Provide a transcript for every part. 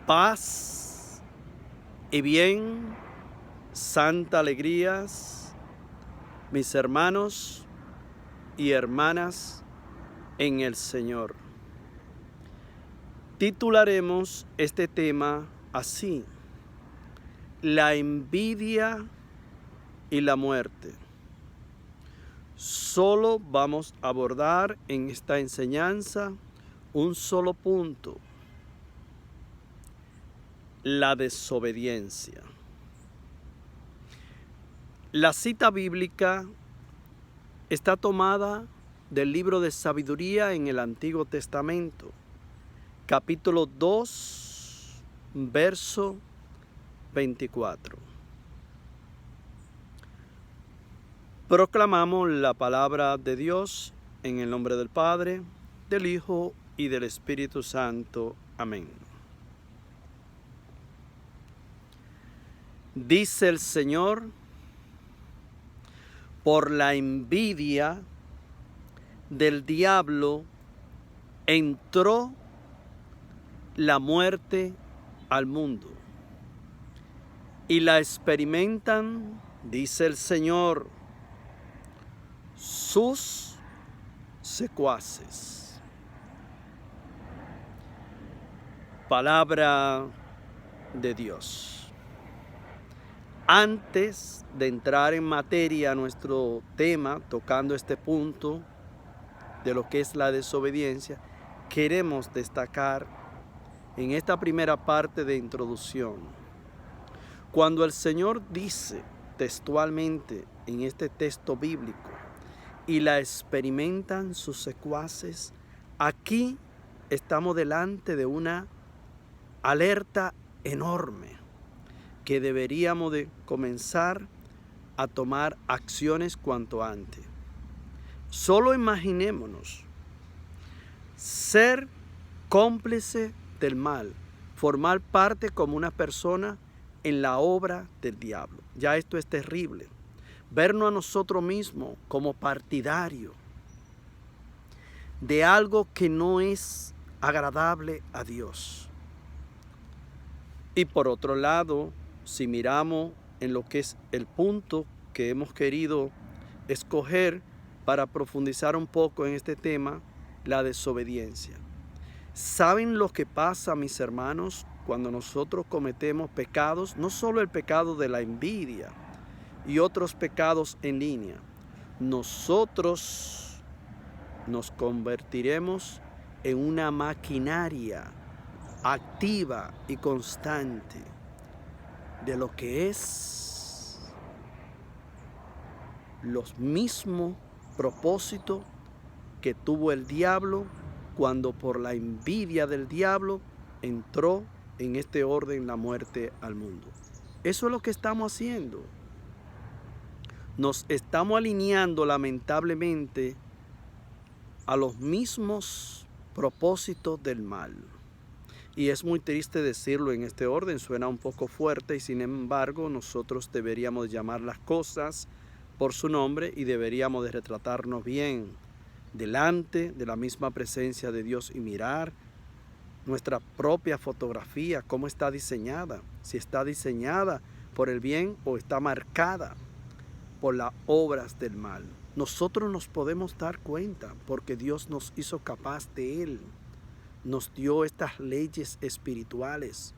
Paz y bien, santa alegrías, mis hermanos y hermanas en el Señor. Titularemos este tema así: la envidia y la muerte. Solo vamos a abordar en esta enseñanza un solo punto: la desobediencia. La cita bíblica está tomada del libro de Sabiduría en el Antiguo Testamento, capítulo 2, verso 24. Proclamamos la palabra de Dios en el nombre del Padre, del Hijo y del Espíritu Santo. Amén. Dice el Señor: por la envidia del diablo entró la muerte al mundo, y la experimentan, dice el Señor, sus secuaces. Palabra de Dios. Antes de entrar en materia a nuestro tema, tocando este punto de lo que es la desobediencia, queremos destacar en esta primera parte de introducción, cuando el Señor dice textualmente en este texto bíblico, y la experimentan sus secuaces, aquí estamos delante de una alerta enorme que deberíamos de comenzar a tomar acciones cuanto antes. Solo imaginémonos ser cómplice del mal, formar parte como una persona en la obra del diablo. Ya esto es terrible. Vernos a nosotros mismos como partidario de algo que no es agradable a Dios. Y por otro lado, si miramos en lo que es el punto que hemos querido escoger para profundizar un poco en este tema, la desobediencia. ¿Saben lo que pasa, mis hermanos, cuando nosotros cometemos pecados? No solo el pecado de la envidia y otros pecados en línea. Nosotros nos convertiremos en una maquinaria activa y constante de lo que es los mismos propósitos que tuvo el diablo cuando por la envidia del diablo entró en este orden la muerte al mundo. Eso es lo que estamos haciendo. Nos estamos alineando lamentablemente a los mismos propósitos del mal. Y es muy triste decirlo en este orden, suena un poco fuerte, y sin embargo nosotros deberíamos llamar las cosas por su nombre y deberíamos de retratarnos bien delante de la misma presencia de Dios y mirar nuestra propia fotografía, cómo está diseñada, si está diseñada por el bien o está marcada por las obras del mal. Nosotros nos podemos dar cuenta porque Dios nos hizo capaz de él. Nos dio estas leyes espirituales,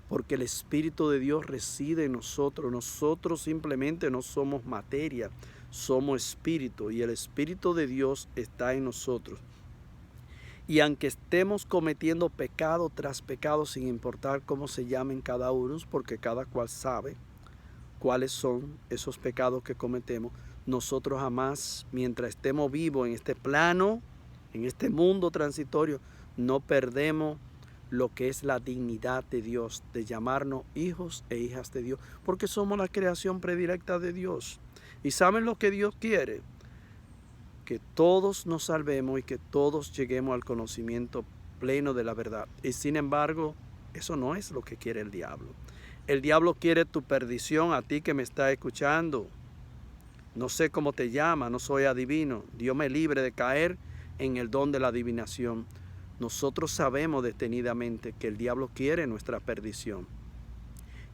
porque el Espíritu de Dios reside en nosotros. Nosotros simplemente no somos materia, somos espíritu, y el Espíritu de Dios está en nosotros. Y aunque estemos cometiendo pecado tras pecado, sin importar cómo se llamen cada uno, porque cada cual sabe cuáles son esos pecados que cometemos, nosotros jamás, mientras estemos vivos en este plano, en este mundo transitorio, no perdemos lo que es la dignidad de Dios, de llamarnos hijos e hijas de Dios, porque somos la creación predilecta de Dios. ¿Y saben lo que Dios quiere? Que todos nos salvemos y que todos lleguemos al conocimiento pleno de la verdad. Y sin embargo, eso no es lo que quiere el diablo. El diablo quiere tu perdición, a ti que me estás escuchando. No sé cómo te llama, no soy adivino. Dios me libre de caer en el don de la adivinación. nosotros sabemos detenidamente que el diablo quiere nuestra perdición.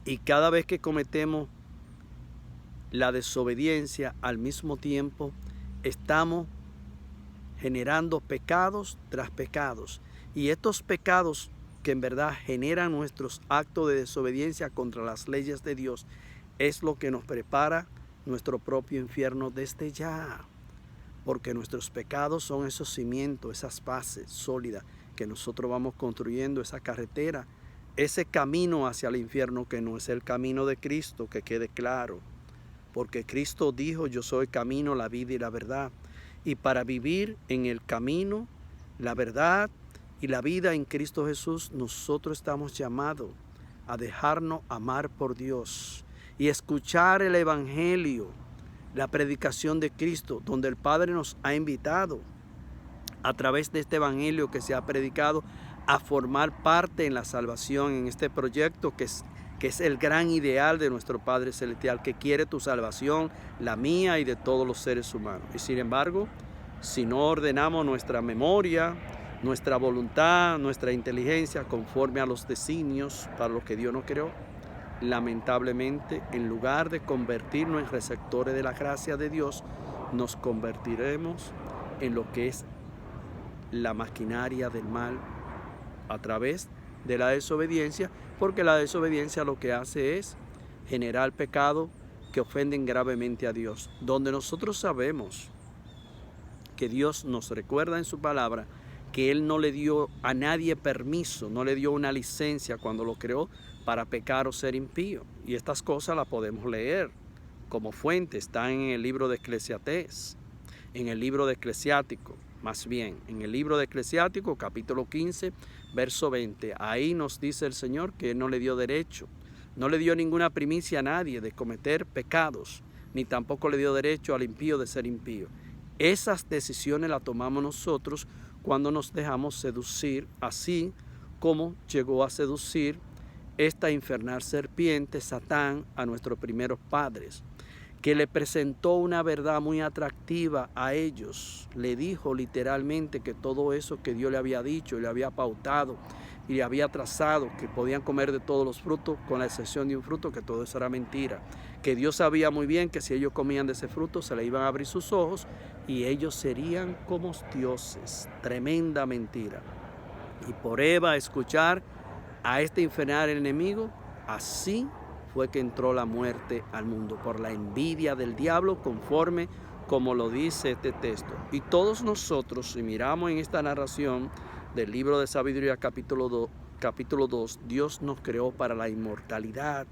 Y cada vez que cometemos la desobediencia, al mismo tiempo estamos generando pecados tras pecados. Y estos pecados que en verdad generan nuestros actos de desobediencia contra las leyes de Dios es lo que nos prepara nuestro propio infierno desde ya. Porque nuestros pecados son esos cimientos, esas bases sólidas que nosotros vamos construyendo, esa carretera, ese camino hacia el infierno que no es el camino de Cristo, que quede claro. Porque Cristo dijo, yo soy el camino, la vida y la verdad. Y para vivir en el camino, la verdad y la vida en Cristo Jesús, nosotros estamos llamados a dejarnos amar por Dios y escuchar el Evangelio, la predicación de Cristo, donde el Padre nos ha invitado a través de este Evangelio que se ha predicado a formar parte en la salvación, en este proyecto que es el gran ideal de nuestro Padre Celestial, que quiere tu salvación, la mía y de todos los seres humanos. Y sin embargo, si no ordenamos nuestra memoria, nuestra voluntad, nuestra inteligencia conforme a los designios para los que Dios nos creó, lamentablemente, en lugar de convertirnos en receptores de la gracia de Dios, nos convertiremos en lo que es la maquinaria del mal a través de la desobediencia, porque la desobediencia lo que hace es generar pecado que ofenden gravemente a Dios, donde nosotros sabemos que Dios nos recuerda en su palabra que Él no le dio a nadie permiso, no le dio una licencia cuando lo creó para pecar o ser impío. Y estas cosas las podemos leer como fuente, están en el libro de Eclesiastés, en el libro de Eclesiástico, más bien, en el libro de Eclesiástico, capítulo 15, verso 20. Ahí nos dice el Señor que Él no le dio derecho, no le dio ninguna primicia a nadie de cometer pecados, ni tampoco le dio derecho al impío de ser impío. Esas decisiones las tomamos nosotros cuando nos dejamos seducir, así como llegó a seducir esta infernal serpiente, Satán, a nuestros primeros padres, que le presentó una verdad muy atractiva a ellos. Le dijo literalmente que todo eso que Dios le había dicho, le había pautado y le había trazado, que podían comer de todos los frutos, con la excepción de un fruto, que todo eso era mentira. Que Dios sabía muy bien que si ellos comían de ese fruto, se le iban a abrir sus ojos y ellos serían como dioses. Tremenda mentira. Y por Eva escuchar a este infernal enemigo, así fue que entró la muerte al mundo, por la envidia del diablo, conforme como lo dice este texto. Y todos nosotros, si miramos en esta narración del libro de Sabiduría capítulo 2, Dios nos creó para la inmortalidad,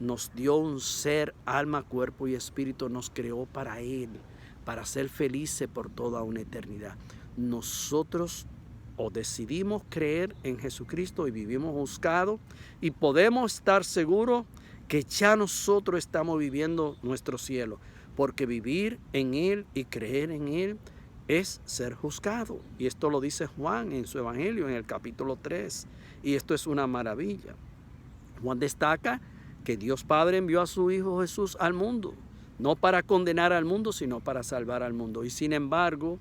nos dio un ser, alma, cuerpo y espíritu, nos creó para Él, para ser felices por toda una eternidad. Nosotros o decidimos creer en Jesucristo y vivimos juzgados, y podemos estar seguros que ya nosotros estamos viviendo nuestro cielo, porque vivir en Él y creer en Él es ser juzgado. Y esto lo dice Juan en su Evangelio, en el capítulo 3, y esto es una maravilla. Juan destaca que Dios Padre envió a su Hijo Jesús al mundo, no para condenar al mundo, sino para salvar al mundo. Y sin embargo,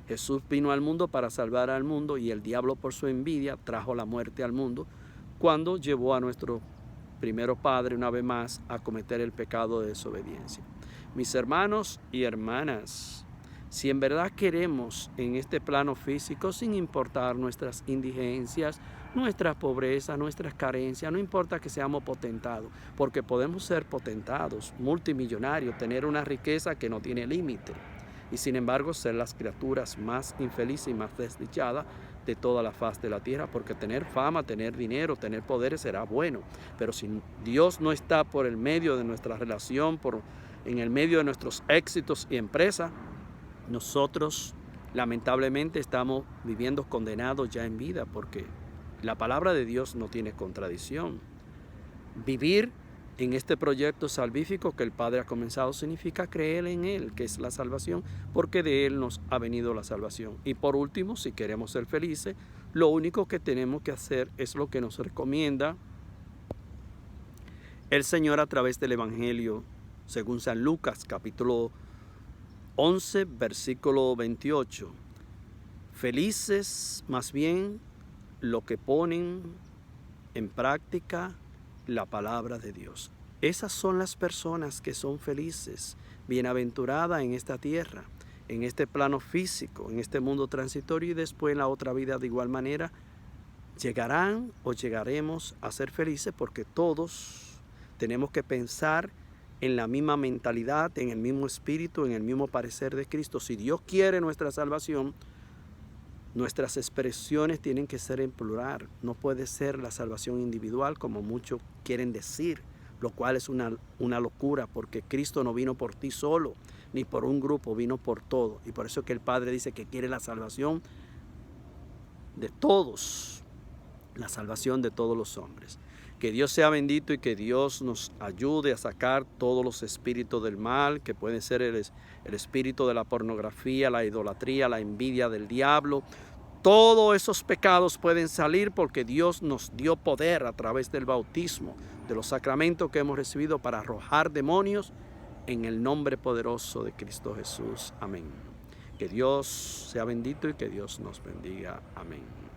Jesús vino al mundo para salvar al mundo, y el diablo, por su envidia, trajo la muerte al mundo cuando llevó a nuestro primero padre una vez más a cometer el pecado de desobediencia. Mis hermanos y hermanas, si en verdad queremos en este plano físico, sin importar nuestras indigencias, nuestra pobreza, nuestras carencias, no importa que seamos potentados, porque podemos ser potentados, multimillonarios, tener una riqueza que no tiene límite, y sin embargo ser las criaturas más infelices y más desdichadas de toda la faz de la tierra, porque tener fama, tener dinero, tener poderes será bueno, pero si Dios no está por el medio de nuestra relación, en el medio de nuestros éxitos y empresas, nosotros lamentablemente estamos viviendo condenados ya en vida, porque la palabra de Dios no tiene contradicción. Vivir en este proyecto salvífico que el Padre ha comenzado significa creer en Él, que es la salvación, porque de Él nos ha venido la salvación. Y por último, si queremos ser felices, lo único que tenemos que hacer es lo que nos recomienda el Señor a través del Evangelio según San Lucas, capítulo 11, versículo 28. Felices más bien los que ponen en práctica la palabra de Dios. Esas son las personas que son felices, bienaventuradas en esta tierra, en este plano físico, en este mundo transitorio y después en la otra vida de igual manera. Llegarán o llegaremos a ser felices porque todos tenemos que pensar en la misma mentalidad, en el mismo espíritu, en el mismo parecer de Cristo. Si Dios quiere nuestra salvación, nuestras expresiones tienen que ser en plural. No puede ser la salvación individual como muchos quieren decir, lo cual es una locura, porque Cristo no vino por ti solo, ni por un grupo, vino por todo. Y por eso es que el Padre dice que quiere la salvación de todos, la salvación de todos los hombres. Que Dios sea bendito y que Dios nos ayude a sacar todos los espíritus del mal, que pueden ser el espíritu de la pornografía, la idolatría, la envidia del diablo. Todos esos pecados pueden salir porque Dios nos dio poder a través del bautismo, de los sacramentos que hemos recibido para arrojar demonios en el nombre poderoso de Cristo Jesús. Amén. Que Dios sea bendito y que Dios nos bendiga. Amén.